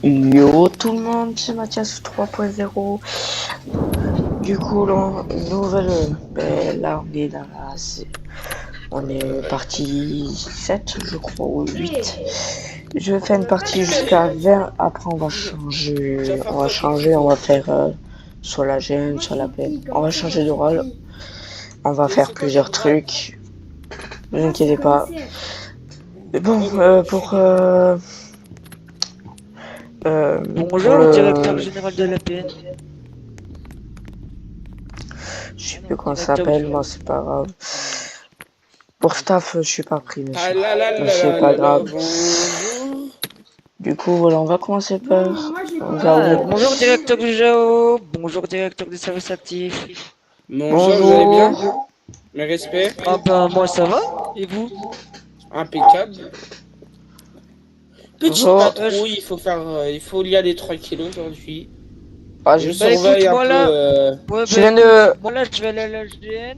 Yo tout le monde, c'est Mathias 3.0. Du coup, là, nouvelle. Là, on est dans la. On est partie 7, je crois, ou 8. Je vais faire une partie jusqu'à 20. Après, on va changer. On va faire soit la gêne, soit la peine. On va changer de rôle. On va faire plusieurs trucs. Ne vous inquiétez pas. Mais bon, Bonjour, le directeur général de l'APN. je sais plus comment ça s'appelle, moi c'est pas grave. Pour staff, je suis pas pris, monsieur. Mais c'est pas grave. Bonjour. Du coup, voilà, on va commencer par. Bonjour, directeur du JAO. Bonjour, directeur des services actifs. Bonjour, vous allez bien? Mes respects. Ah ben, moi ça va. Et vous? Impeccable. Petite Bonjour. patrouille, il faut y aller 3 kilos aujourd'hui. Ah, Je j'ai Bah, surveille écoute, un moi, peu. là- Ouais, Je viens de. là, je vais aller à l'HDN.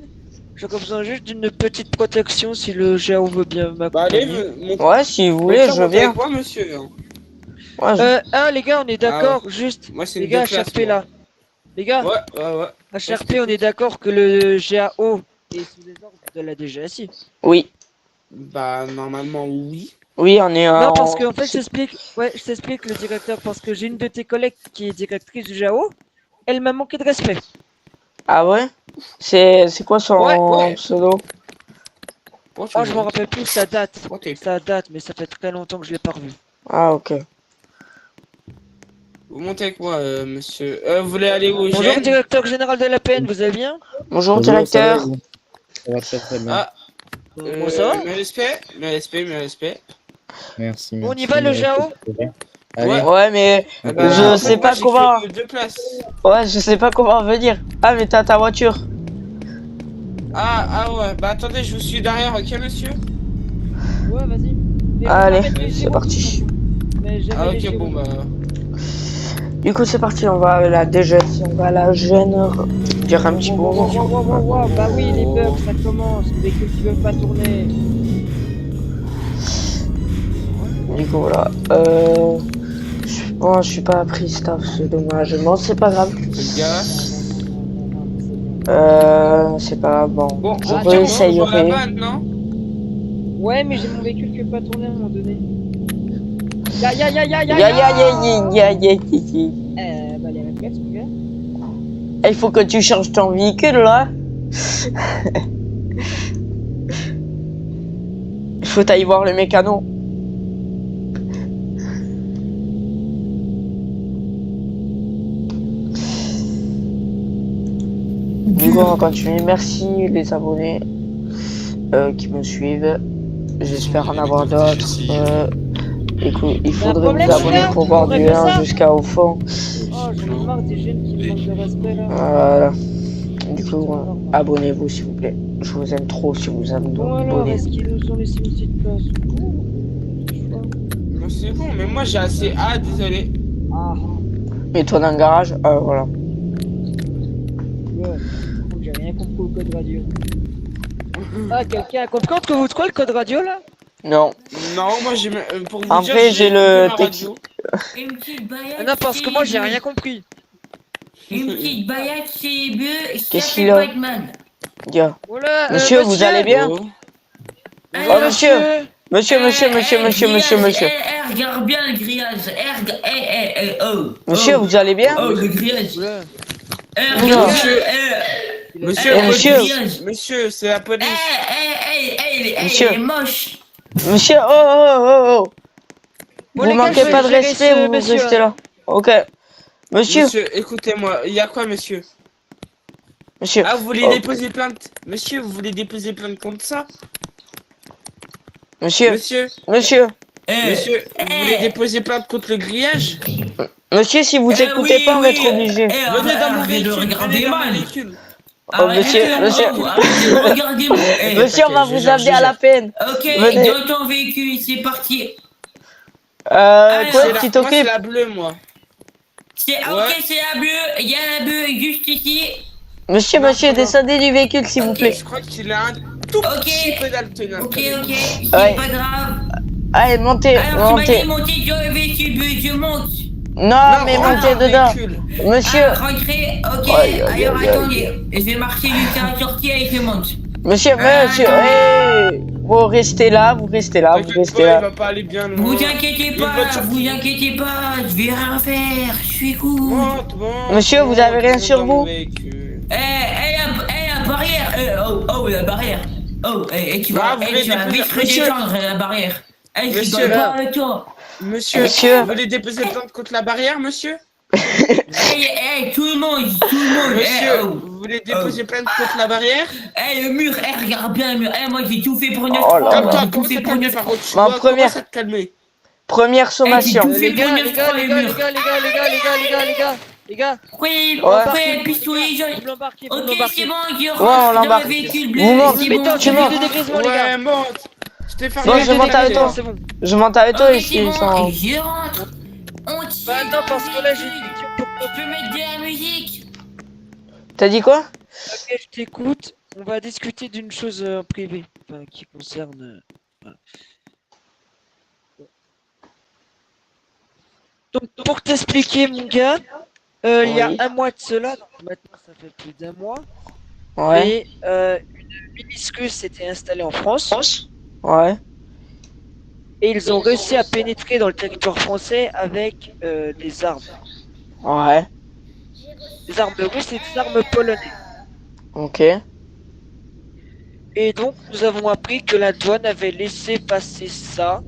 J'aurais besoin juste d'une petite protection si le JAO veut bien Bah allez, m'accompagner. Ouais, si vous voulez, quelqu'un je veux monte bien. avec moi, monsieur. Ouais, Les gars, on est d'accord, juste. Moi, c'est Les une gars, déplace, HRP là. Les gars, Ouais. HRP, on est d'accord que le JAO est sous les ordres de la DGSI. Oui. Bah, normalement, oui. Oui, on est. Non, parce qu'en fait, je t'explique le directeur, parce que j'ai une de tes collègues qui est directrice du JAO, elle m'a manqué de respect. Ah ouais? C'est quoi son Ouais. pseudo? Oh, je m'en rappelle plus, ça date. Ok. Ça date, mais ça fait très longtemps que je l'ai pas revu. Ah, ok. Vous montez avec moi, monsieur. Vous voulez aller au Bonjour, GN? directeur général de la PN, vous allez bien? Bonjour, directeur. Ça va très bien. Ah, Bon, ça va? mes respects. Merci. On y va, le JAO? Allez. Ouais, mais Ah bah, je en fait, sais moi, pas j'ai comment. que 2 places. Ouais, je sais pas comment venir. Ah, mais t'as ta voiture. Ah ouais, bah attendez, je vous suis derrière, ok, monsieur? Ouais, vas-y. Mais Allez, on va mettre les c'est gyros, parti. mais jamais Ah les ok, gyros. bon bah. Du coup, c'est parti. On va à la DGS. On va à la gêne. Dire un petit bonjour. Wow, bah oui, les bugs, ça commence. Les véhicules qui veulent pas tourner. Du coup, voilà. Bon, je suis pas pris staff, c'est dommage. Bon, c'est pas grave. Faites gaffe. C'est pas grave. Bon, Bon, je on tient dans la réessayerai. vanne, non? Ouais, mais j'ai mon véhicule qui veut pas tourner à un moment donné. Ya. Bah les réflexes, mon gars. Il faut que tu changes ton véhicule là. Il faut aller voir le mécano. Du coup, on va continuer. Merci les abonnés qui me suivent. J'espère en avoir d'autres. Écoute, il faudrait vous abonner pour voir du 1 jusqu'au fond. Oh, j'en ai marre des jeunes qui me manquent de respect là. Voilà. Du coup, abonnez-vous s'il vous plaît. Je vous aime trop si vous Bon alors, abonnez. est-ce qu'ils nous ont laissé une petite place? Non, c'est bon, mais moi j'ai assez. Ah, désolé. Ah, Mets-toi dans le garage. Voilà. ouais. J'ai rien compris au code radio. Ah, quelqu'un a compris quoi le code radio là? Non. Non, moi j'ai. Pour vous En dire, fait, j'ai le ma texte. radio. Une petite baillade. Ah non, parce que moi j'ai rien compris. Une petite baillade chez Bleu, Qu'est-ce qu'il a? Batman. Dire. Voilà, Monsieur, vous allez bien? Oh. Oh, monsieur. Monsieur. Regarde bien le grillage. Monsieur, vous allez bien? Oh, le grillage. Voilà. Regarde Monsieur. bien. Monsieur, Eh, monsieur. Monsieur, c'est la police. Monsieur. Il est moche. Monsieur, oh. Bon, Vous les gars, manquez je vais pas de gérer respect, ce vous monsieur, restez hein. là. Ok. Monsieur. Écoutez-moi, il y a quoi, monsieur? Monsieur. Ah, vous voulez Oh. déposer plainte? Monsieur, vous voulez déposer plainte contre ça? Monsieur. Monsieur, Monsieur. vous voulez déposer plainte contre le grillage? Monsieur, si vous écoutez pas, on va être obligé. Venez dans mon Arrêtez de véhicule, regarder venez dans mon mal. véhicule. Oh, monsieur. Arrêtez de regarder mal. Monsieur, on va vous amener à la peine. Ok, Venez. dans ton véhicule, c'est parti. Quoi, C'est tu moi, c'est t'occupes? la bleue, moi. Ok, c'est la bleue. Il y a la bleue juste ici. Monsieur, Non, descendez du véhicule, s'il vous plaît. Je crois qu'il a un tout Ok. petit peu daltonien. Ok, c'est Ouais. pas grave. Allez, montez, Alors, tu m'as dit montez. monter sur le véhicule bleu, je monte. Non, mais rentre montez dans le dedans. véhicule. Monsieur, Rentrez, ok. Aïe, aïe, Alors aïe, aïe. attendez, je vais marquer Lucas sortir et je monte. monsieur, monsieur, Attendez. vous restez là, vous restez là, vous T'inquiète restez pas, il là. va pas aller bien Vous loin. inquiétez Il y a une pas, voiture vous qui inquiétez pas, je vais rien faire, je suis cool. monte. Monsieur, vous avez rien monte sur dans vous? mon véhicule. La barrière. La barrière. Tu Ah, vas, vous voulez tu vas déposer... vite Monsieur, redescendre la barrière. Je Monsieur. rigole pas avec toi. Monsieur. vous voulez déposer plainte contre la barrière, monsieur? Tout le monde. Monsieur, vous voulez déposer plainte contre la barrière? Le mur, regarde bien le mur. Moi j'ai tout fait pour 9 Oh là là. Calme-toi, j'ai tout commence fait à te pour calmer 9 par contre. Tu Ma dois première- commencer à te calmer. Première sommation. tout fait Les gars, pour les 9 gars, le les gars, mur. les gars, les gars, les gars, les gars, les gars, les gars, les gars. Oui, Ouais. pistolet jaune. Vous l'embarquez, vous Ok, l'embarquez. c'est bon, je Ouais, on rentre dans l'embarque. le véhicule Vous bleu. montez, C'est Mais bon, attends, tu j'ai montes. vu de dégrisement, les Ouais, gars. monte. Stéphane, Bon, viens je monte avec dégager, toi. là. C'est bon. Je monte avec toi Ok, ici, c'est bon, sans... et je rentre. On tire. Bah attends, parce que là, j'ai une Je question pour toi. peux mettre de la musique. T'as dit quoi? Ok, je t'écoute. On va discuter d'une chose en privé, enfin, qui concerne. Voilà. Donc, pour t'expliquer, mon gars, il y a Oui. un mois de cela, donc maintenant ça fait plus d'un mois, Ouais. mais une milice s'était installée en France Ouais. et ils ont réussi à pénétrer dans le territoire français avec des armes. Ouais. Des armes russes et des armes polonaises. Ok. Et donc, nous avons appris que la douane avait laissé passer ça,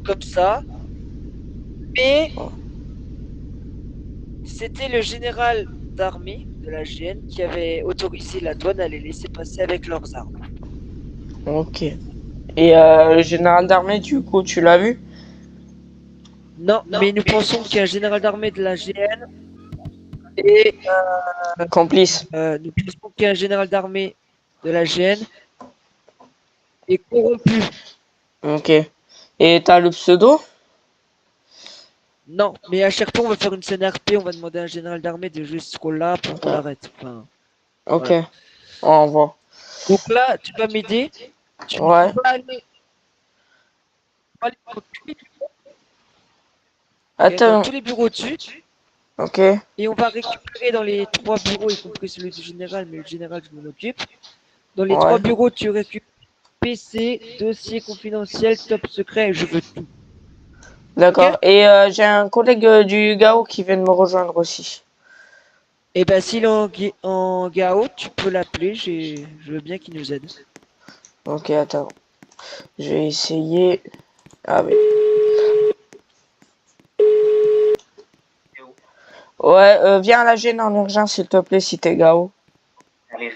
comme ça, mais c'était le général d'armée de la GN qui avait autorisé la douane à les laisser passer avec leurs armes. Ok. Et le général d'armée, du coup, tu l'as vu? Non, mais nous pensons qu'il y a un général d'armée de la GN et Complice. nous pensons qu'il y a un général d'armée de la GN est corrompu. Ok. Et t'as le pseudo? Non, mais à chaque fois on va faire une scène RP, on va demander à un général d'armée de juste ce rôle-là pour qu'on l'arrête. Enfin, Ok. voilà. On voit. donc là, tu vas m'aider. Tu Ouais. vas aller dans tous les bureaux, Attends. dans tous les bureaux dessus. Ok. Et on va récupérer dans les 3 bureaux, y compris celui du général, mais le général, je m'en occupe. Dans les Ouais. 3 bureaux, tu récupères PC, dossier confidentiel, top secret, je veux tout. D'accord. Ok. Et j'ai un collègue du GAO qui vient de me rejoindre aussi. Et ben s'il est en GAO, tu peux l'appeler, je veux bien qu'il nous aide. Ok, attends. Je vais essayer. Ah oui. Ouais, viens à la gêne en urgence, s'il te plaît, si t'es GAO. Je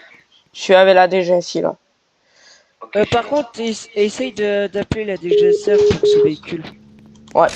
suis avec la DGSI, là. Par contre, essaye d'appeler la DGSR pour ce véhicule. Ouais.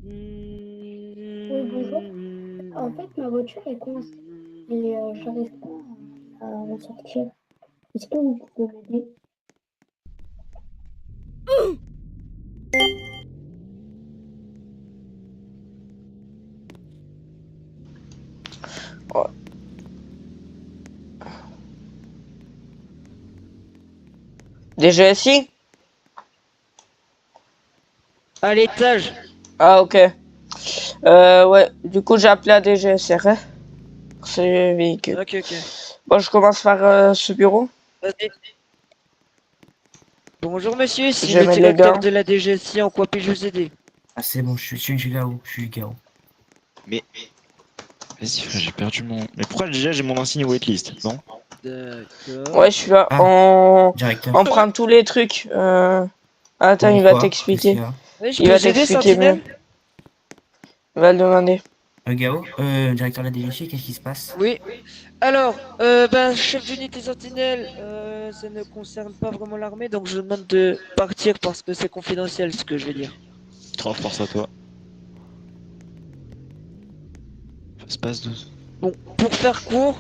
Oui, bonjour. En fait, ma voiture est coincée et j'arrive pas à en sortir. Est-ce que vous pouvez m'aider? DGSI? À l'étage. Ah, ok. Ouais, du coup, j'ai appelé la DGSR, hein, pour ce véhicule. Ok. Bon, je commence par ce bureau. Vas-y. Bonjour monsieur, c'est Je le mets les directeur gants. de la DGSI, en quoi puis-je vous aider? Ah, c'est bon, je suis Gao, je suis Gao. Mais. Vas-y, frère, j'ai perdu mon. Mais pourquoi déjà j'ai mon insigne waitlist, non? D'accord. Ouais, je suis là. Ah. On Directeur. prend tous les trucs. Attends, il va Pourquoi? t'expliquer. Qu'est-ce Oui, je Il peux va t'aider, t'expliquer mieux. Sentinelle? Il va le demander. Gao, directeur de la DGC, qu'est-ce qui se passe? Oui. Alors, chef d'unité Sentinelle, ça ne concerne pas vraiment l'armée, donc je demande de partir parce que c'est confidentiel ce que je vais dire. Trop force à toi. Ça se passe 12. Bon, pour faire court,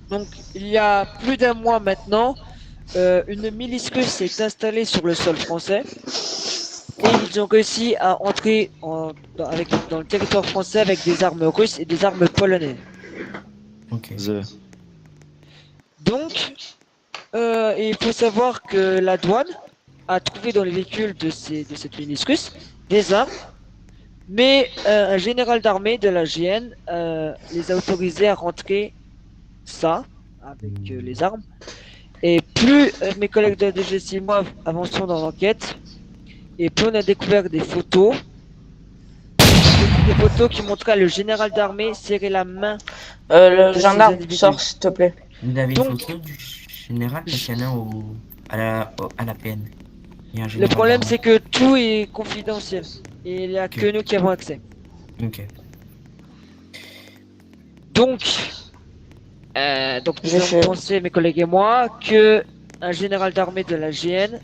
donc il y a plus d'un mois maintenant, une milice russe s'est installée sur le sol français et ils ont réussi à entrer dans le territoire français avec des armes russes et des armes polonaises. Ok. Donc, il faut savoir que la douane a trouvé dans les véhicules de cette milice russe des armes, mais un général d'armée de la GN les a autorisés à rentrer ça avec les armes. Et plus mes collègues de la DGSI et moi avançons dans l'enquête, et plus on a découvert des photos qui montraient le général d'armée serrer la main. Le de ces gendarme, individus. sors s'il te plaît. Vous avez une Donc- photo du général parce qu'il y en a à la PN. Il y a un Le général problème d'armée. c'est que tout est confidentiel et il n'y a que nous qui avons accès. Ok. Donc J'ai nous fait- avons pensé, mes collègues et moi, que un général d'armée de la GN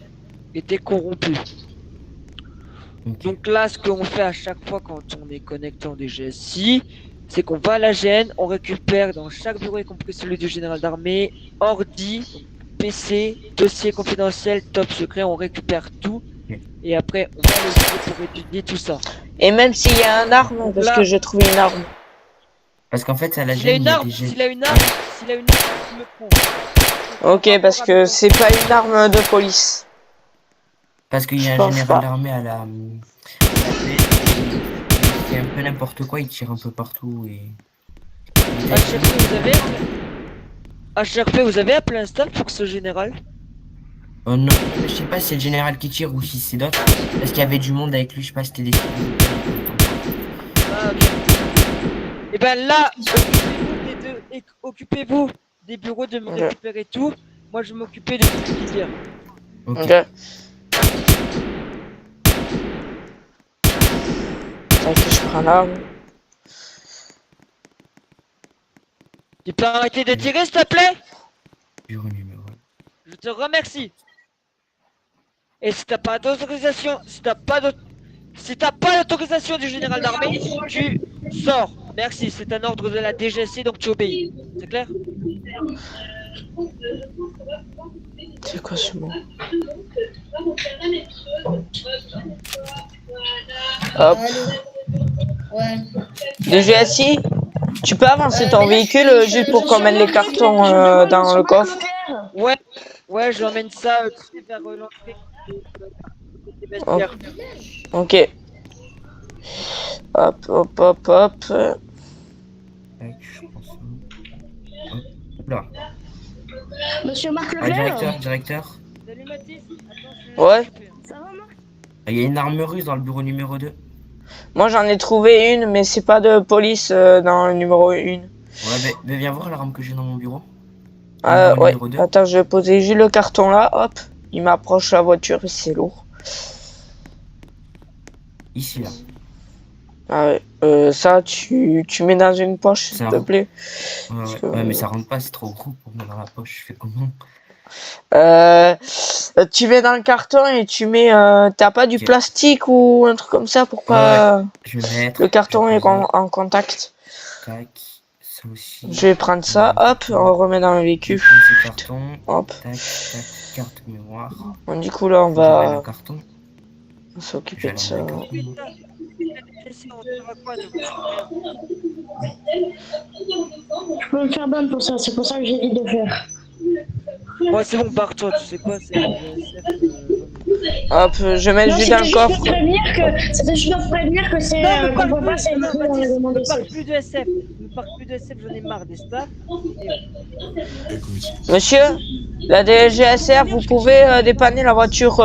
était corrompu. Ok. Donc là, ce qu'on fait à chaque fois quand on est connecté en DGSI, c'est qu'on va à la GN, on récupère dans chaque bureau, y compris celui du général d'armée, ordi, PC, dossier confidentiel, top secret, on récupère tout. Ok. Et après, on va à l'autorité pour étudier tout ça. Et même s'il y a un arme, parce Là- que j'ai trouvé une arme. Parce qu'en fait, à la S'il a gêne, une il y a arme, des s'il a une arme, s'il a une arme, il me prend. Ok, parce que c'est pas une arme de police. Parce qu'il y Je a un pense général pas. d'armée à la PN, il fait un peu n'importe quoi, il tire un peu partout et. HRP, vous avez appelé un staff pour ce général? Oh non, je sais pas si c'est le général qui tire ou si c'est d'autres. Parce qu'il y avait du monde avec lui, je sais pas si c'était des. Ah, ok. Et ben là, occupez-vous des bureaux de me Ok. récupérer tout. Moi, je vais m'occuper de tout ce qui vient. Ok. Ok. Tac, je prends l'arme. Tu peux arrêter de tirer, s'il te plaît? Bureau numéro. Je te remercie. Et si t'as pas d'autorisation, si t'as pas d'autorisation du général d'armée, tu sors. Merci, c'est un ordre de la DGSI, donc tu obéis. C'est clair? C'est quoi ce mot? Hop. Ouais. DGSI, tu peux avancer ton véhicule juste pour qu'on mette les cartons dans le coffre? Ouais, je l'emmène ça tu sais, vers l'entrée. Des vestiaires. Ok. Hop, hop, hop, hop. Tac, je pense. Hop là. Monsieur Marc Ah, Leclerc. directeur. Salut Mathis. Ouais. Ça va, Marc? Ah, il y a une arme russe dans le bureau numéro 2. Moi j'en ai trouvé une, mais c'est pas de police dans le numéro 1. Ouais, mais viens voir l'arme que j'ai dans mon bureau. Numéro Ouais. numéro 2. Attends, je vais poser juste le carton là. Hop. Il m'approche la voiture et c'est lourd. Ici, là. Ah ouais. Ça, tu mets dans une poche, s'il Ça te rentre. plaît. Ouais, que- ouais, mais ça rentre pas, c'est trop gros pour mettre dans la poche. Je fais comment? Tu mets dans le carton et tu mets. T'as pas du Ok. plastique ou un truc comme ça pour pas. Je vais mettre. Le carton je vais est poser. en contact. Tac. Ça aussi. Je vais prendre ça. Hop, on remet dans le Je vais véhicule. prendre ce carton. Hop. Tac, tac, carte mémoire. Bon, du coup là, on Je remets va le carton. s'occuper de Je ça. vais enlever le carton. Je peux me faire bonne pour ça, c'est pour ça que j'évite de faire. Ouais, c'est bon, pars-toi, tu sais quoi, c'est Hop, je mets Non, juste dans le coffre. C'était juste pour prévenir que c'est. Non, qu'on peut pas, c'est non, écrit dans Baptiste, les demandes ne parle d'essai. plus de SF. Ne parle plus de SF, j'en ai marre des staffs. Monsieur, la DGSR, vous pouvez dépanner la voiture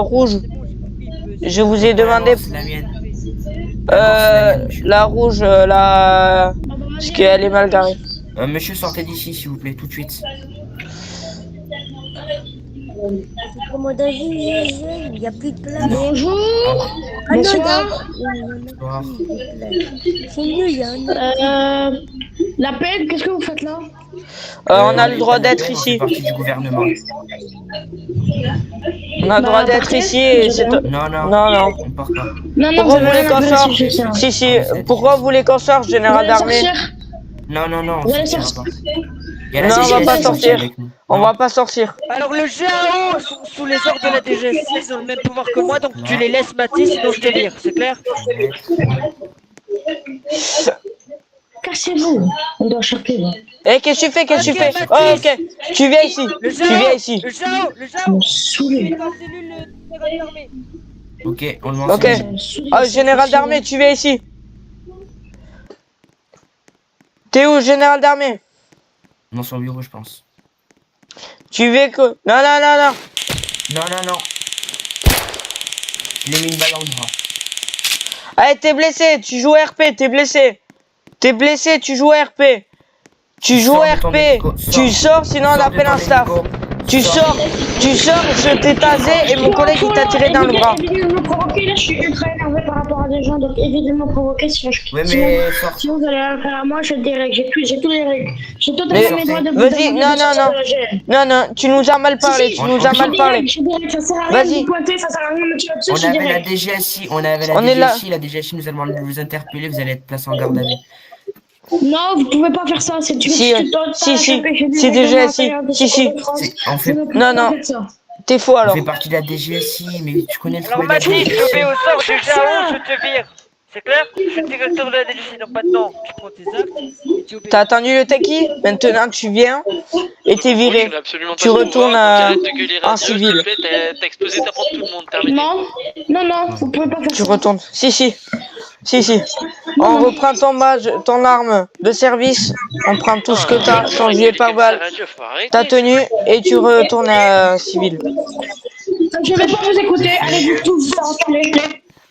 rouge. C'est bon, j'ai compris. Je vous ai demandé C'est la mienne. la rouge, la... parce qu'elle est mal garée. Monsieur, sortez d'ici, s'il vous plaît, tout de suite. Commandant, il n'y a plus de place. Bonjour. Ah non, Bonsoir. Bonsoir. c'est mieux, il y en a. La peine, qu'est-ce que vous faites là? On a le droit d'être C'est ici. parti du gouvernement. On a le droit d'être ici et c'est... Non, non. Non. On part pas. Non, Pourquoi vous voulez rien à qu'on faire sorte? si je sais ça. Si, pourquoi vous voulez qu'on sorte, Vous général allez d'armée? sortir? Non, non, non, Vous allez sortira sortir. pas. Il y a la Non, on va DGSI pas qui sortir. est avec nous. On Non. va pas sortir. Alors le GAO sous les ordres de la DGSI, ils ont le même pouvoir que moi, donc tu les laisses mater, sinon je te vire, c'est clair? Cassez-vous. On doit choper, là. Eh, qu'est-ce que tu fais? Qu'est-ce que tu fais? Ok, Oh, ok. Tu viens ici. Le Tu viens GAO, ici. le GAO, le Ils GAO, m'ont saoulé. il est dans la cellule générale d'armée. Ok, on le lance. Ok. Oh, général d'armée, tu viens ici. T'es où, général d'armée? Dans son bureau, je pense. Tu veux que... Non, non, non, non. Non, non, non. Je lui ai mis une balle dans le bras. Allez, t'es blessé. Tu joues RP, t'es blessé. T'es blessé, tu joues RP. Tu joues Sors de ton RP. hélico, Tu sors, sinon on Sors de appelle ton un staff. hélico. Tu sors, je t'ai tasé et mon collègue il t'a tiré dans le bras. Évitez de me provoquer, là je suis ultra énervé par rapport à des gens, donc évitez de me provoquer sinon je Ouais, mais sors. sinon vous allez faire à moi, je dérègle, j'ai tous les règles. J'ai Mais- totalement mes droits de vas-y, non, non, non. Non, non, tu nous as mal parlé, tu nous as mal parlé. Je dérègle, ça sert à rien de Vas-y. me pointer, ça sert à rien de me tirer dessus, On je avait la dérègle. DGSI, on avait la On est là. DGSI, la DGSI nous a demandé de vous interpeller, vous allez être placé en garde à vue. Non, vous pouvez pas faire ça, c'est tu Si, tu dois pas si, si, empêcher des si, règlements déjà, si, intérieurs de si, si. de France. On fait, Vous ne pouvez Non, pas non. faire ça. T'es faux on alors. fait partie de la DGSI, mais tu connais le Alors travail de la Mathis, je DGSI. vais au sort du GAO, je te vire. C'est clair? Je suis le directeur de la DGSI, donc maintenant tu prends tes actes et tu obéis. T'as attendu le techie? Maintenant tu viens et t'es viré. Tu retournes en civil. T'as explosé ta porte tout le monde, terminé. Non, non, non, vous pouvez pas faire Tu ça. retournes. Si, si. Si, si. On reprend ton badge, ton arme de service. On prend tout ce que t'as, ton gilet pare-balles, ta tenue et tu retournes à civil. Je vais pas vous écouter, allez vous tous faire enculer.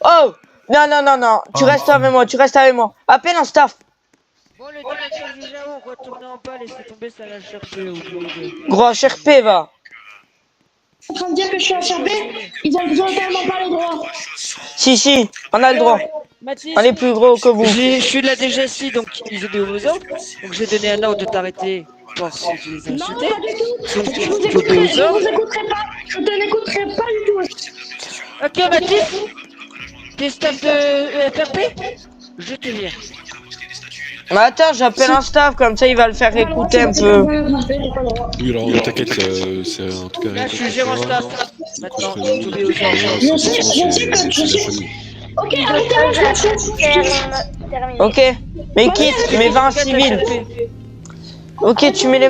Oh! Non, non, non, non. Tu restes avec moi, tu restes avec moi. Appelle un staff. Bon, le directeur du GAO, retournez en bas, laissez tomber, ça l'a cherché au bureau. Gros HRP, va. En train de dire que je suis HRP, ils ont totalement pas les droits. Si, si, on a le droit. Mathis, On est plus gros que vous. je suis de la DGSI, donc ils obéissent aux ordres. Donc j'ai donné un ordre de t'arrêter parce que tu les as Non, insultés. pas du tout. Donc Je vous tu écouterai, obéis aux je ordres. vous écouterai pas. Je te n'écouterai pas du tout. Ok Mathis, t'es staff de EFRP? Je te vire. Mais attends, j'appelle un staff, comme ça il va le faire écouter un peu. Oui, alors t'inquiète, c'est en tout cas Là rien. je suis gérant staff. Maintenant tu obéis aux ordres. Je sais, je sais. Ok, arrêtez-moi, je m'en fous. Ok, mais quitte, mais va en civil. Ok, tu mets les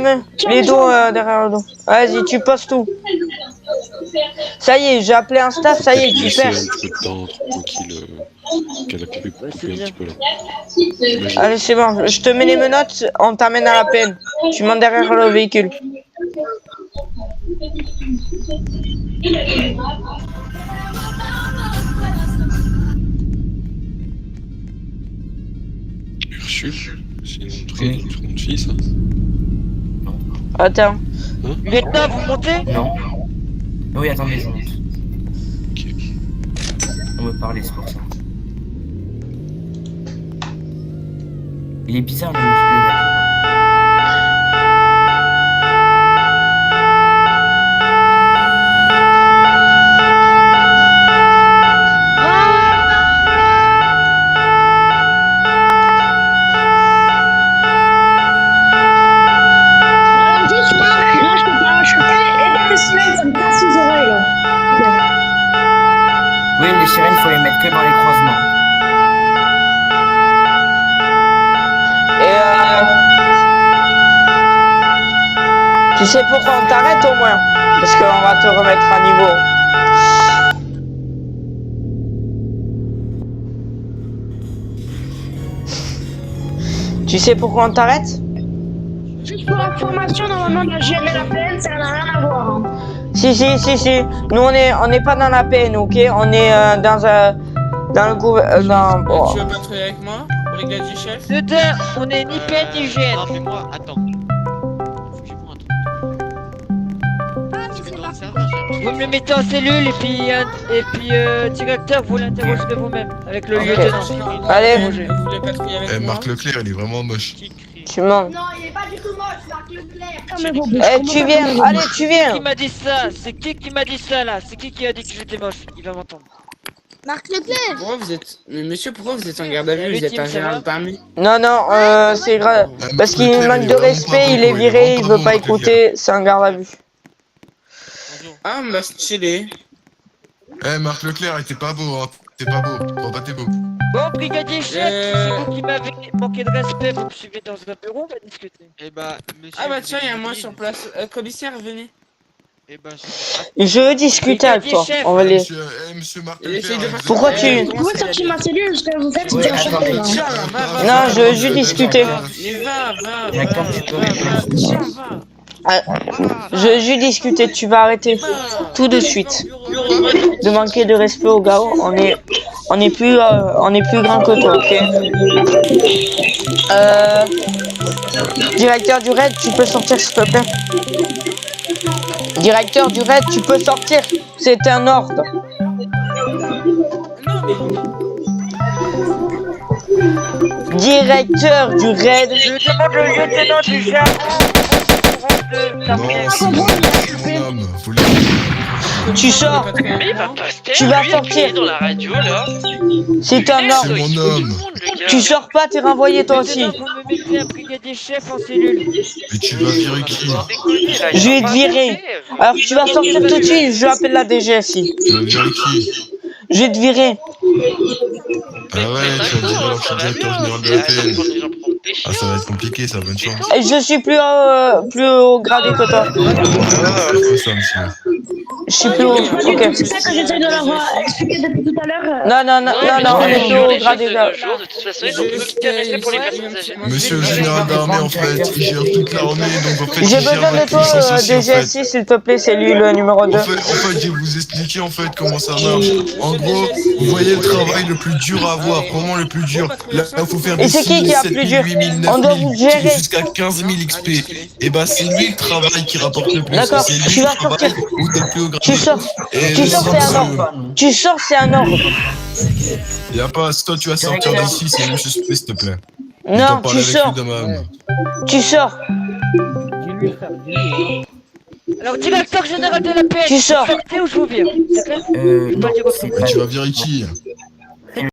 dos derrière le dos. Vas-y, tu poses tout. Ça y est, j'ai appelé un staff, ça y est, tu Laissez perds. un peu de temps, tranquille, qu'elle a pu couper un petit peu là. Allez, c'est bon, je te mets les menottes, on t'amène à la peine. Tu montes derrière le véhicule. Ursule, c'est notre nom de fille ça. Attends. Lieutenant, vous montez? Non. Oui, attendez, je monte. Ok. On me parlait, c'est pour ça. Il est bizarre le muscle. Là, je peux pas HRP et dans les semaines, ça me casse les oreilles là. Oui, les sirènes, faut les mettre que dans les croisements. Et tu sais pourquoi on t'arrête au moins? Parce qu'on va te remettre à niveau. Tu sais pourquoi on t'arrête? Juste pour information, normalement, la GM et la PN, ça n'a rien à voir. Hein. Si, si, si, si. Nous, on est pas dans la peine, ok? On est dans le gouvernement. Tu veux pas travailler avec moi, brigadier chef? Lieutenant, on est ni peine ni gêne. Non, mais moi, attends. Faut que je prenne un truc. Tu mets dans le serveur, j'ai Vous me le mettez en cellule et puis directeur, vous l'interrogez de vous-même avec le lieutenant. Allez. Vous voulez pas travailler avec moi? Marc Leclerc, il est vraiment moche. Tu mens. Non, il est pas du tout moche, Marc Leclerc. Eh, tu viens, allez, tu viens. Qui m'a dit ça? C'est qui m'a dit ça là? C'est qui a dit que j'étais moche? Il va m'entendre. Marc Leclerc. Pourquoi vous êtes... Mais monsieur, pourquoi vous êtes en garde à vue? Vous êtes un général d'armée? Non, non, c'est grave. Parce qu'il manque de respect, il est viré, il veut pas écouter, c'est un garde à vue. Ah, bah stylé. Eh, Marc Leclerc, il était pas beau, hein. T'es pas beau. Oh, bah, t'es beau. Bon, brigadier chef, c'est vous qui m'avez manqué de respect, vous me suivez dans un bureau, on va discuter. Eh bah, monsieur. Ah bah tiens, il y a moi sur place. Commissaire, venez. Eh bah, Je veux discuter avec toi. On va les... Monsieur Marc Il essaye de Leclerc, passer- Pourquoi tu... Pourquoi sortir ma cellule? Ce que vous faites, Ouais, c'est attends, enchanté. mais Tiens, va. Non, je veux juste discuter. Mais va. D'accord, tu peux Tiens, va. Je veux juste discuter, tu vas arrêter tout de suite de manquer de respect aux gars. On est plus grand que toi, ok? Directeur du raid, tu peux sortir s'il te plaît. Directeur du raid, tu peux sortir. C'est un ordre. Directeur du raid. Je demande le lieutenant du Japon Non, c'est mon homme. Faut le... Tu sors. Mais il va pas se taire, Tu vas lui, sortir. crier dans la radio là. C'est un C'est ordre. mon Il faut tout homme. le monde, le gars. Tu sors pas, t'es renvoyé toi aussi. Lieutenant, vous me mettez un brigadier chef en cellule. Mais tu vas virer qui? Je vais te virer. Alors tu vas sortir tout de suite, je appelle la DGSI. Tu vas virer qui? Je vais te virer. Ah ouais, tu vas virer l'archi directeur général de la PN. Ah, ça va être compliqué, ça, bonne chance. Et je suis plus haut gradé que toi. C'est ça, monsieur. Je suis plus haut. Ok. C'est ça que j'essaie de leur expliquer depuis tout à l'heure. Non, on est plus haut gradé là. De toute façon, ils ont aucun respect pour les personnes âgées. Monsieur le général d'armée, en fait, il gère toute l'armée, donc en fait, J'ai il gère besoin la de toi, puissance aussi, en fait. DGSI, s'il te plaît, c'est lui le numéro 2. En fait, je vais vous expliquer en fait comment ça marche. En gros, vous voyez le travail le plus dur à avoir, vraiment le plus dur. Là, il faut faire Et des c'est qui 6 000, a 7 plus 000, dur 8 000, 9 On 000, doit vous gérer. jusqu'à 15 000 XP. Et bah, c'est lui le travail qui rapporte le plus. D'accord, C'est tu lui vas le travail sortir. où t'es le plus haut gradé. Tu sors. Et Tu le sors, c'est un sens, ordre. Tu sors, c'est un ordre. y a pas, toi tu vas sortir d'ici, c'est le suspect, s'il te plaît. Je dois Non, parler tu avec sors. lui dans ma- Tu sors. Alors, directeur général de la paix, Tu sors. sortez ou je vous vire. C'est clair Non, c'est Mais pas tu vas virer qui?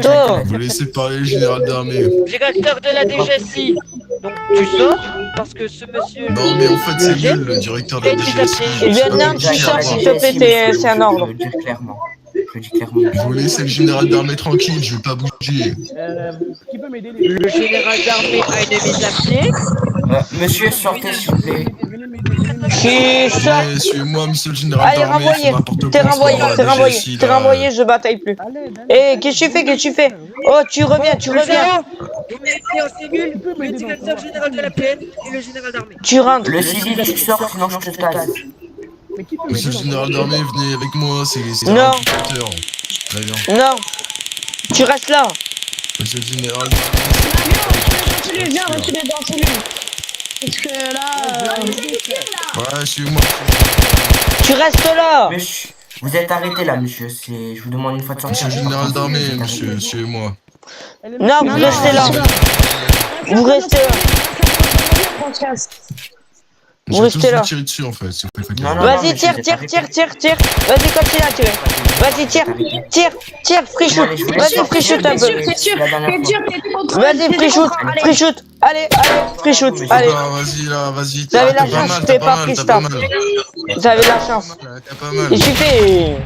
Toi. Vous laissez parler le général d'armée. Directeur de la DGSI. Donc, tu sors parce que ce monsieur. Non, mais en fait, c'est nul, le directeur de la DGSI. Lieutenant, tu sors, s'il te plaît, c'est un ordre. Je le dis clairement. Je le dis clairement. Vous laissez le général d'armée tranquille, je vais pas bouger. Le général d'armée a une mise à pied. Monsieur, sortez s'il vous plaît. Tu sors. Eh, suivez-moi, monsieur le général Allez, d'armée, renvoyé. c'est n'importe quoi. T'es renvoyé, c'est t'es la renvoyé. DGSI, T'es là. renvoyé, je bataille plus. Eh, qu'est-ce que tu fais? Qu'est-ce que tu fais? Oh, tu reviens, tu reviens. Vous mettez en cellule le directeur général de la PN et le général d'armée. Tu rentres. Le civil, tu sors, sinon je te tasse. Monsieur le général d'armée, venez avec moi, c'est Non. un recruteur. Très bien. Non. Tu restes là. Monsieur le général. Viens, reculez dans la cellule. Parce que là... Ouais, suivez-moi. Tu restes là. Monsieur, vous êtes arrêté là, monsieur. Je vous demande une fois de sortir. Monsieur le général d'armée, monsieur, suivez-moi. Non, vous restez là. Vous restez là. Vous Je vais tous restez là. vous tirer dessus en fait, si vous faites Non, non, Vas-y, mais tire, vous êtes tire, arrêté. tire, tire, tire. Vas-y, continue à tirer. Vas-y, tire, tire, tire, free shoot. Vas-y, free shoot un peu. T'es sûr, t'es contre. Vas-y, free shoot, free shoot. Allez, allez, free shoot. Allez. Vas-y là, vas-y. Vous avez la T'as pas chance, mal, t'es t'as pas mal, pris t'as stop. pas mal. Vous avez la chance. T'as pas mal. Qu'est-ce que tu fais?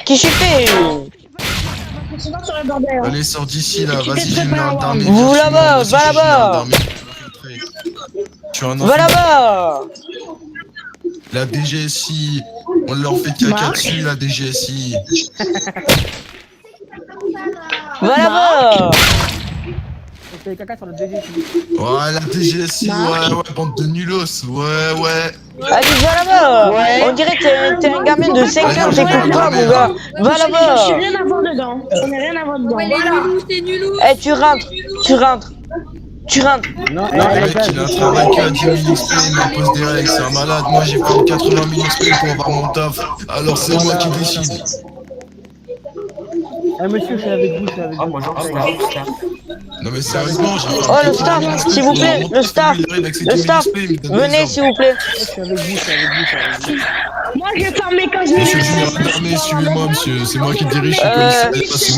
Qu'est-ce que tu fais? C'est pas sur le bordel. Allez, sors d'ici là, vas-y, général d'armée. Vous viens là-bas, chez moi, va moi aussi, je suis là-bas. général d'armée. Tu es un Va enfant. là-bas. La DGSI, on leur fait caca dessus, la DGSI. Va là-bas. Ouais, la DGSI, ouais, bande de nulos, ouais. Allez, va là-bas. On dirait que t'es un gamin de 5 ans, t'écoutes pas, mon gars. Va Je là-bas. suis rien à voir dedans. Je n'ai rien à voir dedans. Eh, tu rentres, tu rentres. Tu rentres. Non, le mec, il a un travail que à 10 000 XP, il m'impose des règles, c'est un malade. Moi, j'ai fait 80 000 XP pour avoir mon taf. Alors, c'est moi qui décide. monsieur, je suis avec vous, je suis avec vous. Oh, bonjour, staff. Non, mais sérieusement, j'ai fait Oh, le staff, s'il vous plaît, le staff. Le staff, venez, s'il vous plaît. Je suis avec vous, je suis avec vous, je suis avec vous. Moi, moi j'ai fermé 15 minutes. Monsieur le général d'armée, suivez-moi, monsieur. C'est moi qui dirige ce commissariat,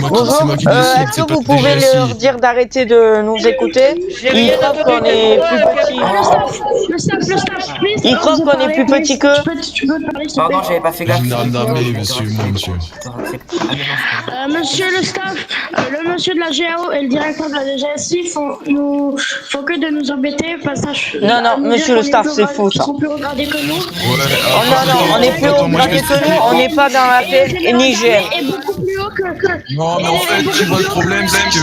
Bonjour, c'est moi qui décide, est-ce c'est que pas vous le pouvez DGSI. leur dire d'arrêter de nous écouter? Ils croient qu'on est plus petits. Le staff, please. Ils croient qu'on est plus petits qu'eux. Tu peux parler, s'il te plaît. Pardon, j'avais pas fait gaffe. Général d'armée, suivez-moi, monsieur. Monsieur le staff, le monsieur de la GAO et le directeur de la DGSI font que de nous embêter. Non, non, monsieur le staff, c'est faux, ça. Ils sont plus regardés que nous. Ouais, Oh non, non, on est plus haut gradé que nous, on n'est pas dans la paix ni GM. Et beaucoup plus haut que... Non, mais en fait, tu vois, le problème, c'est que...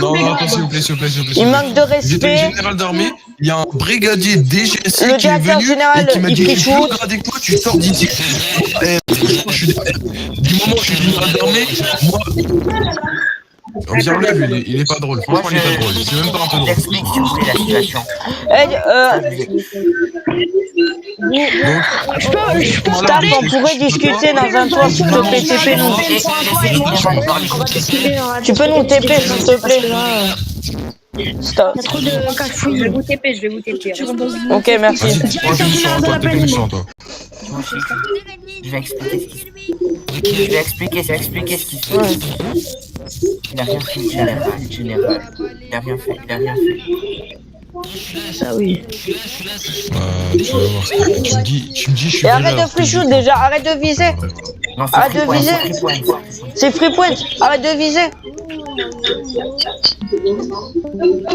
Non, non, attends, s'il vous plaît, s'il vous plaît, s'il vous plaît. Il manque de J'étais respect. général d'armée, il y a un brigadier DGSI Le qui est directeur venu général, et qui m'a il dit prie tu shoot. peux gradé quoi, tu sors d'ici. Du moment où je suis général d'armée, moi... Observe-le, il est pas drôle, franchement il est pas drôle, c'est même pas un peu drôle. J'explique s'il vous plaît la situation. Staff, on pourrait discuter dans un toit, s'il te plaît, TP nous. Tu peux nous TP, s'il te plaît. Stop. Il y a trop de cafouilles. Je vais vous TP. Ok, merci. Vas-y, prends une mission, toi, t'es méchant, toi. Je vais expliquer ce qui se passe. Je vais expliquer ce qui se passe. Il a rien fait, général. Il a rien fait. Ça oui. Tu vas voir, tu me dis, je suis Et arrête de free shoot déjà, arrête de viser. Non, c'est Arrête free de point, viser. c'est free point. C'est free point, arrête de viser.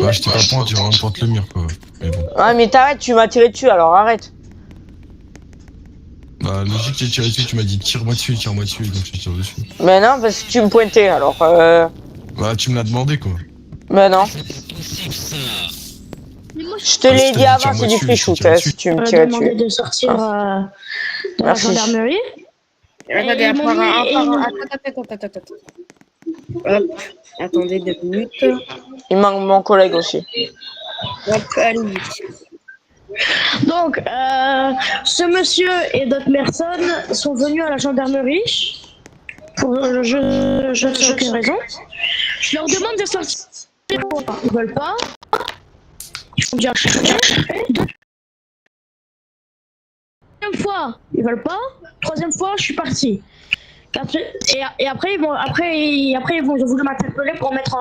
Ouais, je t'ai pas point, tu remportes le mur, quoi. Mais bon. Ouais, mais t'arrêtes, tu m'as tiré dessus, alors arrête. Bah, logique, j'ai tiré dessus, tu m'as dit tire-moi dessus, donc je tire dessus. Mais non, parce que tu me pointais, alors Bah, tu me l'as demandé, quoi. Mais non. Je te l'ai dit avant, c'est du free shoot, si tu me tirais dessus. De sortir de la Merci. gendarmerie. Attendez, Ils m'ont mis- attends. Hop, attendez 2 minutes. Il manque mon collègue aussi. Hop, allez. Donc, ce monsieur et d'autres personnes sont venus à la gendarmerie pour je ne sais aucune raison. Je leur demande de sortir. Ils veulent pas. Ils font bien. Deuxième fois, ils veulent pas. Troisième fois, je suis parti. Et après, ils vont voulu m'interpeller pour me mettre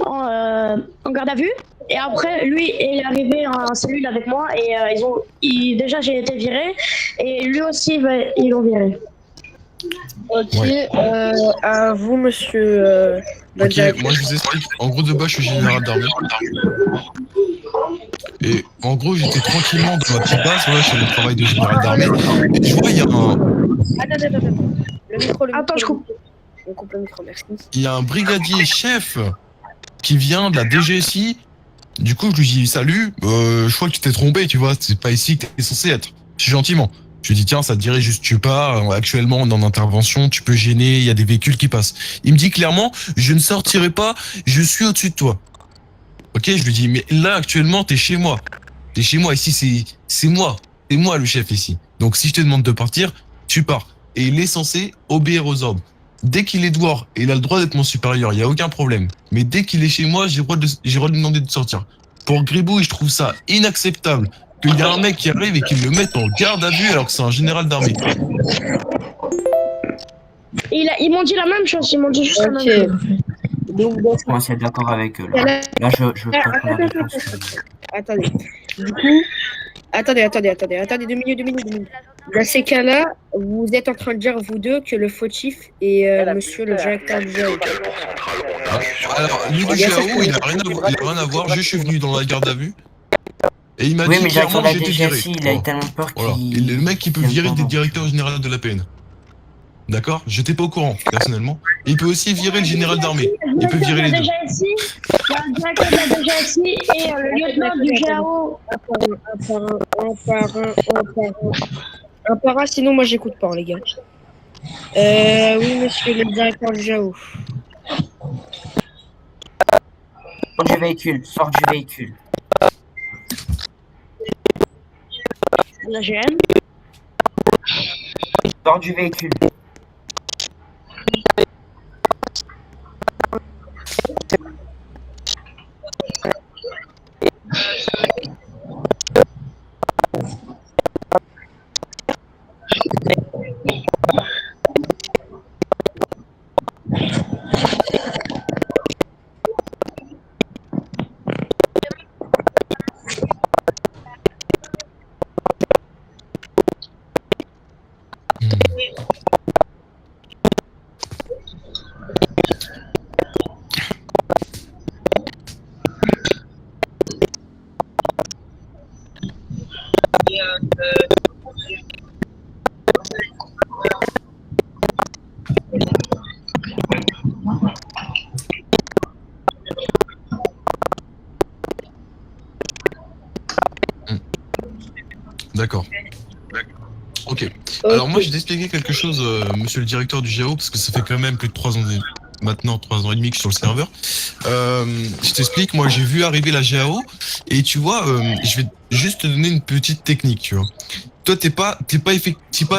en garde à vue. Et après, lui est arrivé en cellule avec moi et déjà j'ai été viré et lui aussi ils l'ont viré. Ok, Ouais. à vous, monsieur. Ok, moi je vous explique. En gros, de base, je suis général d'armée. Et en gros, j'étais tranquillement dans ma petite base, ouais, sur le travail de général d'armée. Et je vois, il y a Attends. Le micro. Attends, je coupe. On coupe le micro, merci. il y a un brigadier chef qui vient de la DGSI. Du coup, je lui dis salut, je crois que tu t'es trompé, tu vois, c'est pas ici que t'es censé être. Je suis gentiment. Je lui dis tiens, ça te dirait juste tu pars, actuellement on est en intervention, tu peux gêner, il y a des véhicules qui passent. Il me dit clairement, je ne sortirai pas, je suis au-dessus de toi. Ok, je lui dis mais là actuellement t'es chez moi. T'es chez moi, ici c'est moi le chef ici. Donc si je te demande de partir, tu pars. Et il est censé obéir aux ordres. Dès qu'il est dehors, et il a le droit d'être mon supérieur, il n'y a aucun problème. Mais dès qu'il est chez moi, j'ai le droit de lui demander de sortir. Pour Gribouille, je trouve ça inacceptable qu'il y a un mec qui arrive et qu'il le mette en garde à vue alors que c'est un général d'armée. Ils m'ont dit la même chose, ils m'ont dit juste la même chose. Moi, c'est d'accord avec eux. Là, je veux pas prendre la réponse. Attendez. Du coup, attendez 2 minutes. Dans ces cas-là, vous êtes en train de dire, vous deux, que le fautif est monsieur le directeur du GAO. Alors, lui du GAO, il a rien à voir. Je suis venu dans la garde à vue. Et il m'a Oui, dit mais clairement la que j'étais viré. DGSI, il a eu tellement peur Voilà. qu'il... Il est le mec qui peut virer des directeurs généraux de la PN. D'accord? J'étais pas au courant, personnellement. Il peut aussi virer le général d'armée. Il peut virer les deux. Il y a le directeur de la DGSI et le lieutenant du GAO. Un par un, sinon moi j'écoute pas, les gars. Oui, monsieur le directeur du GAO. Sors du véhicule. La GN. Sors du véhicule. D'accord. Ok. Alors moi, je vais t'expliquer quelque chose, monsieur le directeur du GAO, parce que ça fait quand même plus de 3 ans, maintenant 3 ans et demi que je suis sur le serveur. Je t'explique, moi j'ai vu arriver la GAO, et tu vois, je vais juste te donner une petite technique, tu vois. Toi, t'es pas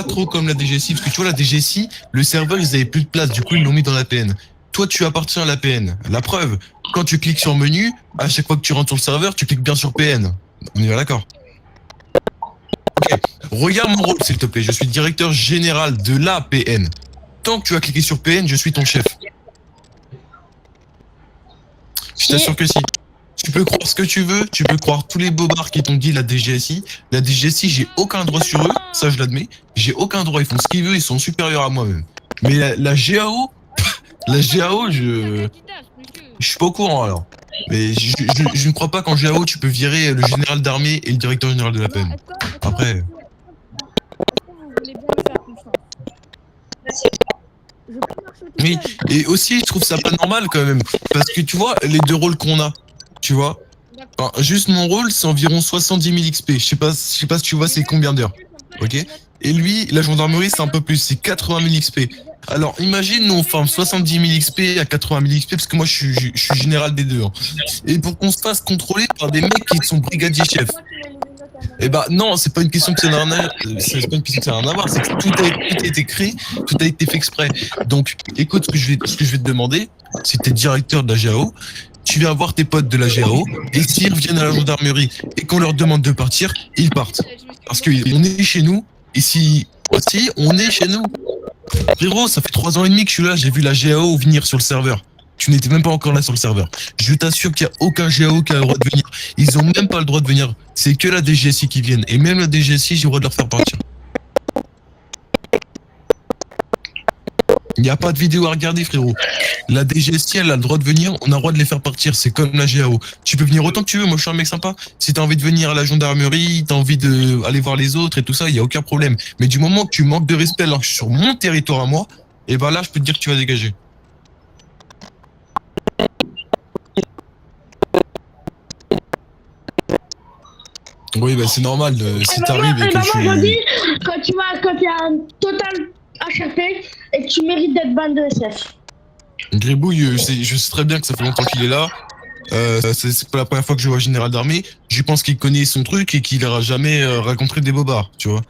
trop comme la DGSI, parce que tu vois, la DGSI, le serveur, ils avaient plus de place, du coup, ils l'ont mis dans l'APN. Toi, tu appartiens à l'APN. La preuve, quand tu cliques sur menu, à chaque fois que tu rentres sur le serveur, tu cliques bien sur PN. On est bien d'accord? Ok, regarde mon rôle s'il te plaît, je suis directeur général de l'APN. Tant que tu as cliqué sur PN, je suis ton chef. Je t'assure que si. Tu peux croire ce que tu veux, tu peux croire tous les bobards qui t'ont dit la DGSI. La DGSI, j'ai aucun droit sur eux, ça je l'admets. J'ai aucun droit, ils font ce qu'ils veulent, ils sont supérieurs à moi-même. Mais la GAO, je suis pas au courant alors. Mais je ne crois pas qu'en GAO tu peux virer le général d'armée et le directeur général de la PN. Après. Oui, et aussi je trouve ça pas normal quand même. Parce que tu vois, les deux rôles qu'on a, tu vois. Enfin, juste mon rôle c'est environ 70 000 XP. Je sais pas si tu vois c'est combien d'heures. Ok. Et lui, la gendarmerie c'est un peu plus, c'est 80 000 XP. Alors imagine, nous on forme 70 000 XP à 80 000 XP parce que moi je suis général des deux. Hein. Et pour qu'on se fasse contrôler par des mecs qui sont brigadiers chefs. Eh bah non, c'est pas une question que ça n'a rien à voir, c'est que tout a été créé, tout a été fait exprès. Donc écoute ce que je vais te demander, si t'es directeur de la GAO, tu vas voir tes potes de la GAO, et s'ils reviennent à la gendarmerie et qu'on leur demande de partir, ils partent. Parce qu'on est chez nous, et si aussi on est chez nous. Frérot, ça fait 3 ans et demi que je suis là, j'ai vu la GAO venir sur le serveur. Tu n'étais même pas encore là sur le serveur. Je t'assure qu'il n'y a aucun GAO qui a le droit de venir. Ils ont même pas le droit de venir. C'est que la DGSI qui viennent. Et même la DGSI, j'ai le droit de leur faire partir. Il n'y a pas de vidéo à regarder, frérot. La DGSI, elle a le droit de venir, on a le droit de les faire partir. C'est comme la GAO. Tu peux venir autant que tu veux, moi je suis un mec sympa. Si t'as envie de venir à la gendarmerie, t'as envie d'aller voir les autres et tout ça, il n'y a aucun problème. Mais du moment que tu manques de respect alors que je suis sur mon territoire à moi, et ben là, je peux te dire que tu vas dégager. Oui, bah c'est normal, si t'arrives et que je dis, quand il y a un total HRP et que tu mérites d'être ban de SF. Gribouille, je sais très bien que ça fait longtemps qu'il est là. C'est pas la première fois que je vois général d'armée. Je pense qu'il connaît son truc et qu'il n'aura jamais rencontré des bobards, tu vois.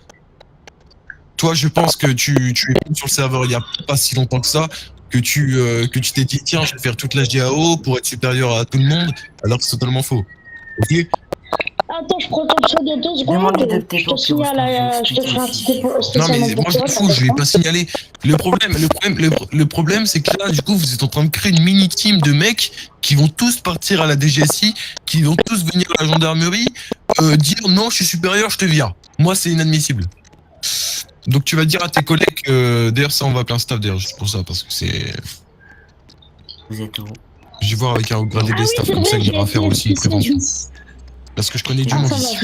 Toi, je pense que tu es sur le serveur il y a pas si longtemps que ça, que tu t'es dit tiens, je vais faire toute la GAO pour être supérieur à tout le monde, alors que c'est totalement faux. Ok? Attends, je prends ton pseudo de 2 secondes. Je te signale, je te fais un petit dépôt. Non mais moi je m'en fous, je vais pas signaler. Le problème c'est que là du coup vous êtes en train de créer une mini team de mecs qui vont tous partir à la DGSI, qui vont tous venir à la gendarmerie, dire non je suis supérieur, je te vire. Moi c'est inadmissible. Donc tu vas dire à tes collègues, d'ailleurs ça on va appeler un staff d'ailleurs juste pour ça parce que c'est... Vous êtes où? Je vais voir avec un gradé des staff comme ça il ira faire aussi une prévention. Parce que je connais du monde ici.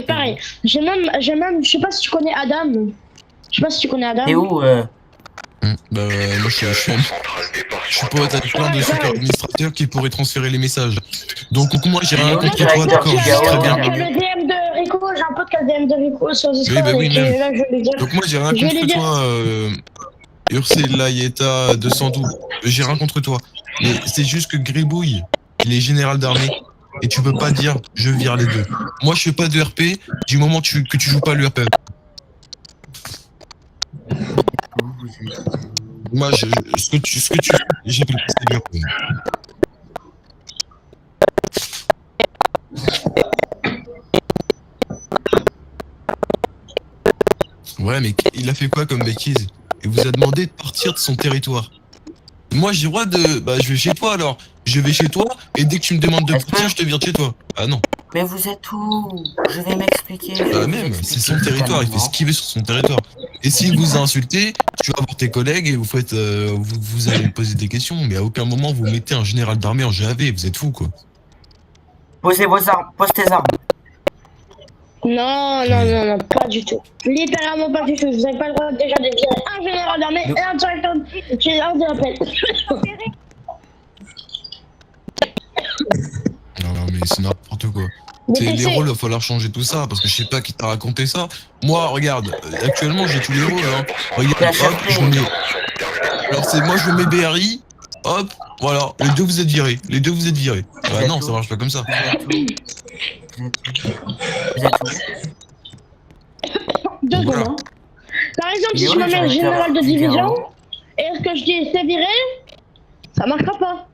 Pareil. J'ai même, je sais pas si tu connais Adam. Et où Bah moi je suis pote avec plein de super administrateurs qui pourraient transférer les messages. Donc moi j'ai rien contre toi, d'accord, je sais très bien. Le DM de Rico, j'ai un pote qui a le DM de Rico sur Discord. Oui, là, donc moi j'ai rien contre toi, Ursel, Layeta, 212. J'ai rien contre toi. Mais c'est juste que Gribouille, il est général d'armée. Et tu peux pas dire je vire les deux. Moi je fais pas de RP du moment que tu joues pas le RP. Moi ce que tu j'ai plus le RP. Ouais mais il a fait quoi comme bêtise? Il vous a demandé de partir de son territoire. Moi j'ai le droit de... Bah je vais chez toi alors. Je vais chez toi et dès que tu me demandes de partir, je te vire de chez toi. Ah non. Mais vous êtes où? Je vais m'expliquer. Bah même, c'est son territoire, il fait ce qu'il veut sur son territoire. Et s'il vous a insulté, tu vas voir tes collègues et vous faites... vous allez poser des questions, mais à aucun moment vous mettez un général d'armée en GAV, vous êtes fous quoi. Posez vos armes, pose tes armes. Non, non, non, non, pas du tout. Littéralement pas du tout. Vous n'avez pas le droit déjà de virer un général d'armée et un directeur général de la paix. Non, mais c'est n'importe quoi. Mais Les c'est- rôles, il va falloir changer tout ça, parce que je sais pas qui t'a raconté ça. Moi, regarde, actuellement, j'ai tous les rôles, hein. Regarde, hop, je me mets... Alors, c'est moi, je me mets BRI, hop, voilà, les deux vous êtes virés. Les deux vous êtes virés. Bah non, ça marche pas comme ça. Vous êtes où? Deux Voilà. secondes, hein. Par exemple, Il si est où, je me le mets directeur général de du division Figaro? et que je dis c'est viré, ça marchera pas.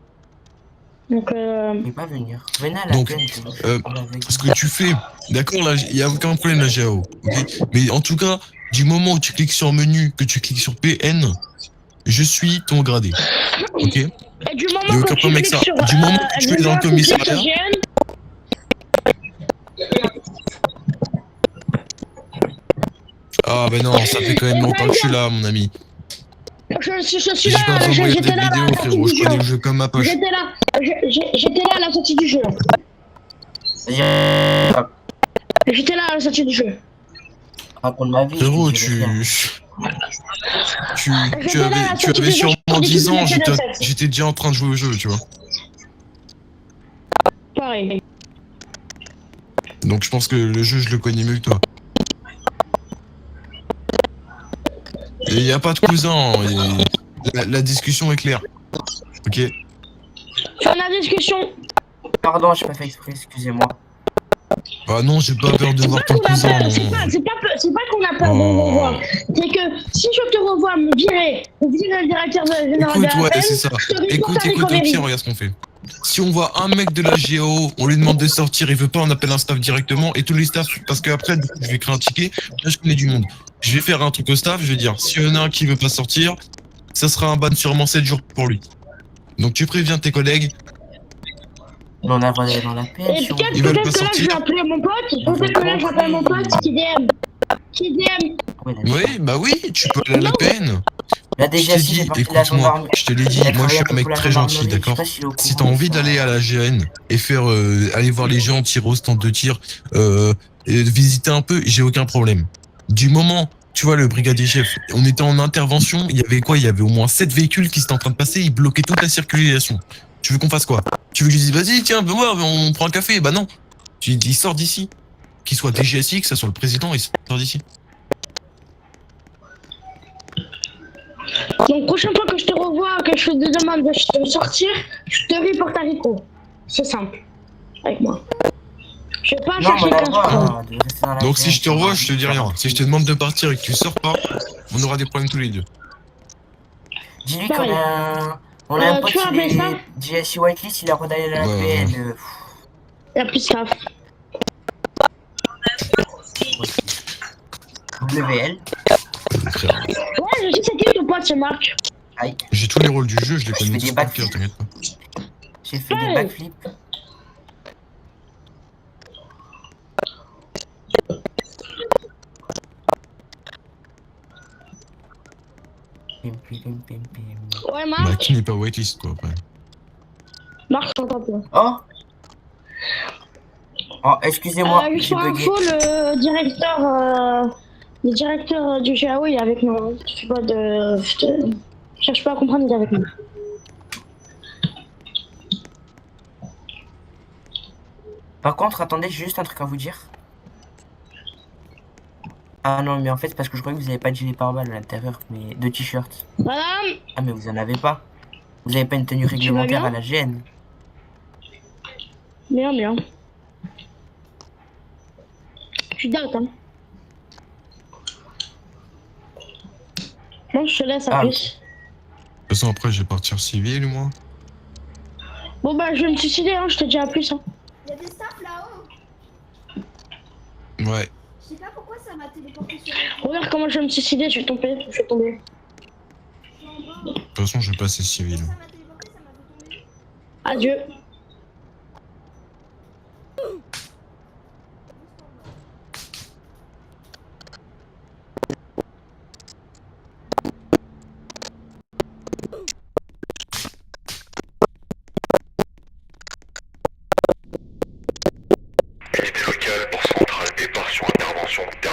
Donc, Il peut pas venir. Venez à la Donc, peine. ce que tu fais, d'accord, là, il y a aucun problème, la GAO, ok. Mais en tout cas, du moment où tu cliques sur menu, que tu cliques sur PN, je suis ton gradé, ok. et du Il y a moment aucun que tu problème avec cliques ça. sur Du moment que tu es dans le commissariat, ah ben non, ça fait quand même longtemps que je suis là, mon ami. je suis J'ai pas là, besoin de regarder j'étais de là à vidéos, la sortie frérot, du je connais jeu. le jeu comme ma poche. J'étais là, j'étais là à la sortie du jeu. J'étais là à la sortie du jeu. Raconte ma vie. Frérot, je te dirai rien. tu avais sûrement 10 ans, j'étais déjà en train de jouer au jeu, tu vois. Pareil. Donc je pense que le jeu, je le connais mieux que toi. Et y a pas de cousin, la discussion est claire. Ok. Fin de la discussion. Pardon, j'ai pas fait exprès, excusez-moi. Ah non, j'ai pas peur de voir ton cousin, non. C'est pas qu'on a peur de le revoir. C'est que si je te revois me virer, ou virer le directeur général de Écoute, la ouais, peine, c'est ça. je te reporte Écoute, avec au conneries. pire, regarde ce qu'on fait. Si on voit un mec de la GAO, on lui demande de sortir, il veut pas, on appelle un staff directement, et tous les staffs, parce qu'après, du coup, je vais créer un ticket, là, je connais du monde. Je vais faire un truc au staff, je vais dire, s'il y en a un qui veut pas sortir, ça sera un ban sûrement 7 jours pour lui. Donc tu préviens tes collègues. On a volé dans la peine. Et peut-être que là, je vais appeler mon pote. Peut-être que là, je vais appeler mon pote qui DM. Qui DM. Oui, bah oui, tu peux aller à la peine. Là, Je déjà, t'ai si dit, j'ai parti de la écoute-moi, gendarmerie. je te l'ai dit, Il a moi je travaillé suis un un peu mec pour la très gentil, gendarmerie, d'accord. je sais pas s'il est au Si courant t'as de envie ça. d'aller à la GN et faire aller voir les gens tirer au stand de tir, et visiter un peu, j'ai aucun problème. Du moment, tu vois, le brigadier chef, on était en intervention, il y avait quoi? Il y avait au moins 7 véhicules qui étaient en train de passer, ils bloquaient toute la circulation. Tu veux qu'on fasse quoi? Tu veux que je dise, vas-y, tiens, viens voir, on prend un café? Bah non. Il sort d'ici. Qu'il soit DGSI, que ça soit le président, il sort d'ici. Donc, prochaine fois que je te revois, que je te demande de sortir, je te reporte à Rico. C'est simple. Avec moi. Je vais pas Non, chercher mais 15 d'abord, fois. de rester dans la Donc si peine, je te revois, je te dis rien. Si je te demande de partir et que tu sors pas, on aura des problèmes tous les deux. Dis-lui Pareil. qu'on a un pote tu peux qui appeler ça est GSI Whitelist, il a redallé la Ouais, peine. Il y a plus de staff. WL. Frère, Ouais, je sais c'est qui ton pote, c'est Marc. Aïe, j'ai tous les rôles du jeu, je les Je connais fais des tous par cœur, backflips. t'inquiète pas. j'ai fait des Ouais. backflips. Pim, pim, pim, pim, pim. Ouais, Bah Marc. qui n'est pas whitelist quoi après. Marc, je t'entends pas. Oh Oh, excusez-moi, Juste j'ai pour bugué. info, le directeur du GAO, il est avec nous. Hein. Je fais pas de... Je cherche pas à comprendre, il est avec nous. Par contre, attendez, j'ai juste un truc à vous dire. Ah non, mais en fait, c'est parce que je croyais que vous avez pas de gilet pare-balles à l'intérieur, mais de t-shirt. Madame, Ah, mais vous en avez pas. Vous avez pas une tenue vas réglementaire bien à la GN. bien, bien. Je date, hein. Bon, je te laisse à Ah, plus. De toute façon après je vais partir civil moi. Bon bah, je vais me suicider, hein. Je te dis à plus, hein. Il y a des staffs là-haut. Ouais. Je sais pas pourquoi ça m'a téléporté sur Regarde comment je vais me suicider, je vais tomber. Je vais tomber. De toute façon je vais passer civil. Ça m'a téléporté, ça m'a fait tomber. Adieu. Unité locale pour centrale, départ sur sur le terrain.